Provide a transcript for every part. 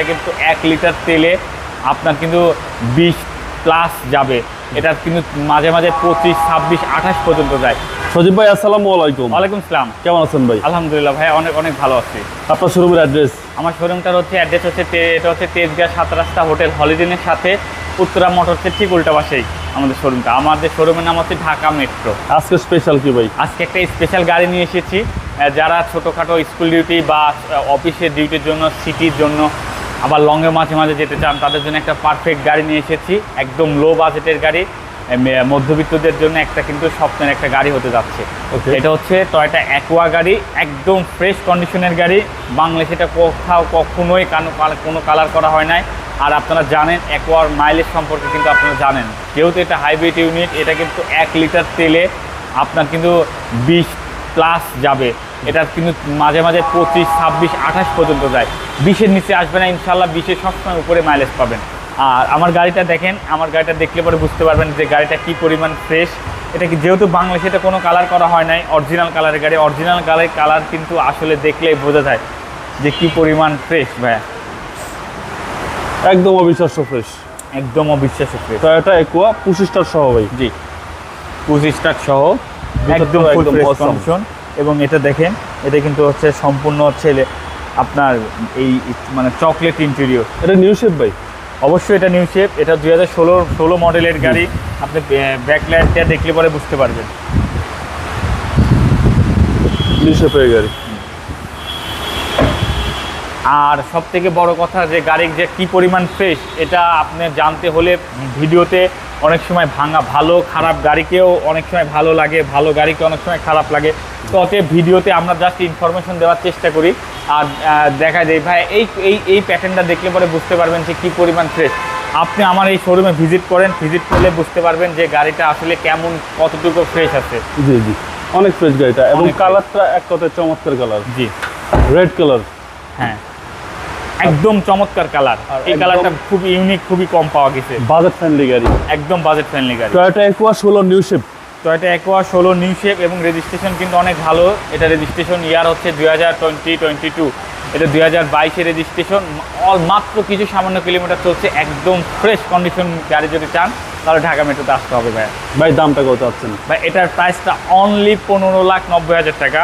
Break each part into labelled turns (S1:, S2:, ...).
S1: এটা কিন্তু 1 লিটার তেলে আপনার কিন্তু 20 প্লাস যাবে। এটা কিন্তু মাঝে মাঝে 25, 26, 28 পর্যন্ত যায়।
S2: সজীব ভাই আসসালামু আলাইকুম।
S1: ওয়ালাইকুম সালাম।
S2: কেমন আছেন ভাই?
S1: আলহামদুলিল্লাহ ভাই, অনেক অনেক ভালো আছি।
S2: আপনার শোরুমের অ্যাড্রেস?
S1: আমার শোরুমটার অ্যাড্রেস হচ্ছে এটা হচ্ছে তেজগাঁ 7 রাস্তা হোটেল হলিডেনের সাথে উত্তরা মোটরসের ঠিক উল্টা পাশেই আমাদের শোরুমটা। আমাদের শোরুমের নাম হচ্ছে ঢাকা মেট্রো।
S2: আজকে স্পেশাল কি ভাই?
S1: আজকে একটা স্পেশাল গাড়ি নিয়ে এসেছি। যারা ছোটোখাটো স্কুল ডিউটি বা অফিসের ডিউটির জন্য, সিটির জন্য, আবার লংয়ে মাঝে মাঝে যেতে চান, তাদের জন্য একটা পারফেক্ট গাড়ি নিয়ে এসেছি। একদম লো বাজেটের গাড়ি, মধ্যবিত্তদের জন্য একটা কিন্তু স্বপ্নের একটা গাড়ি হতে যাচ্ছে। এটা হচ্ছে টয়োটা অ্যাকোয়া গাড়ি, একদম ফ্রেশ কন্ডিশনের গাড়ি। বাংলাদেশে এটা কোথাও কখনোই কোনো কালার করা হয় নাই। আর আপনারা জানেন অ্যাকোয়ার মাইলেজ সম্পর্কে কিন্তু আপনারা জানেন, যেহেতু এটা হাইব্রিড ইউনিট, এটা কিন্তু 1 লিটার তেলে আপনার কিন্তু 20 প্লাস যাবে। এটা কিন্তু মাঝে মাঝে 25, 26, 28 পর্যন্ত যায়। 20-এর নিচে আসবে না ইনশাল্লাহ, 20-এর সবসময় উপরে মাইলেজ পাবেন। আর আমার গাড়িটা দেখেন, আমার গাড়িটা দেখলে পরে বুঝতে পারবেন যে গাড়িটা কী পরিমাণ ফ্রেশ। এটা কি যেহেতু বাংলাদেশে এটা কোনো কালার করা হয় নাই, অরিজিনাল কালারের গাড়ি। অরিজিনাল কালার কিন্তু আসলে দেখলেই বোঝা যায় যে কী পরিমাণ ফ্রেশ ভাইয়া।
S2: একদম অবিশ্বাস্য ফ্রেশ,
S1: একদম অবিশ্বাস্য ফ্রেশ।
S2: টয়োটা অ্যাকোয়া 25 স্টার সহ ভাই।
S1: জি, 25 স্টার সহ, একদম ফুল ফ্রেশ কন্ডিশন। এবং এটা দেখেন, এটা কিন্তু হচ্ছে সম্পূর্ণ হচ্ছে আপনার এই মানে চকলেট ইন্টেরিয়র।
S2: এটা নিউ শেপ ভাই?
S1: অবশ্যই এটা নিউ শেপ। এটা 2016 মডেলের গাড়ি। আপনি ব্যাকলাইটটা দেখলে পরে বুঝতে পারবেন
S2: নিউ শেপের গাড়ি।
S1: আর সব থেকে বড় কথা যে গাড়ির যে কী পরিমাণ ফ্রেশ, এটা আপনি জানতে হলে ভিডিওতে অনেক সময় ভালো খারাপ গাড়িকেও অনেক সময় ভালো লাগে, ভালো গাড়িকে অনেক সময় খারাপ লাগে। তো অতএব ভিডিওতে আমরা জাস্ট ইনফরমেশন দেওয়ার চেষ্টা করি। আর দেখা যায় ভাই এই প্যাটার্নটা দেখলে পরে বুঝতে পারবেন যে কী পরিমাণ ফ্রেশ। আপনি আমার এই শোরুমে ভিজিট করলে বুঝতে পারবেন যে গাড়িটা আসলে কেমন, কতটুকু ফ্রেশ আছে।
S2: জি জি, অনেক ফ্রেশ গাড়িটা। এবং কালারটা এক কথায় চমৎকার কালার।
S1: জি,
S2: রেড কালার।
S1: হ্যাঁ, একদম চমৎকার কালার। এই কালারটা খুব ইউনিক, খুবই কম পাওয়া গেছে।
S2: বাজেট ফ্রেন্ডলি গাড়ি,
S1: একদম বাজেট ফ্রেন্ডলি গাড়ি।
S2: Toyota aqua 16 new shape.
S1: Toyota aqua 16 new shape এবং রেজিস্ট্রেশন কিন্তু অনেক ভালো। এটা রেজিস্ট্রেশন ইয়ার হচ্ছে 2022। এটা 2022-এর রেজিস্ট্রেশন। মাত্র কিছু সামান্য কিলোমিটার চলছে। একদম ফ্রেশ কন্ডিশন গাড়ি যদি চান তাহলে ঢাকা মেট্রোতে আসতে হবে ভাই।
S2: ভাই দামটা কত আছেন
S1: ভাই? এটার প্রাইসটা অনলি 15,90,000 টাকা,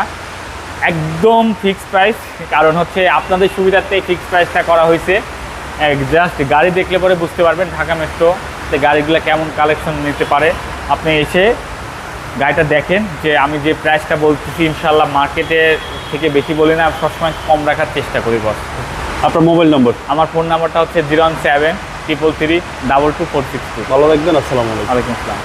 S1: একদম ফিক্সড প্রাইস। কারণ হচ্ছে আপনাদের সুবিধার্থে ফিক্সড প্রাইসটা করা হয়েছে। জাস্ট গাড়ি দেখলে পরে বুঝতে পারবেন ঢাকা মেট্রোতে গাড়িগুলো কেমন কালেকশন নিতে পারে। আপনি এসে গাড়িটা দেখেন, যে আমি যে প্রাইসটা বলতেছি ইনশাল্লাহ মার্কেটের থেকে বেশি বলি না, সবসময় কম রাখার চেষ্টা করি বস।
S2: আপনার মোবাইল নম্বর?
S1: আমার ফোন নাম্বারটা হচ্ছে 01733322462।
S2: ভালো থাকবেন। আসসালামু আলাইকুম।
S1: ওয়ালাইকুম আসসালাম।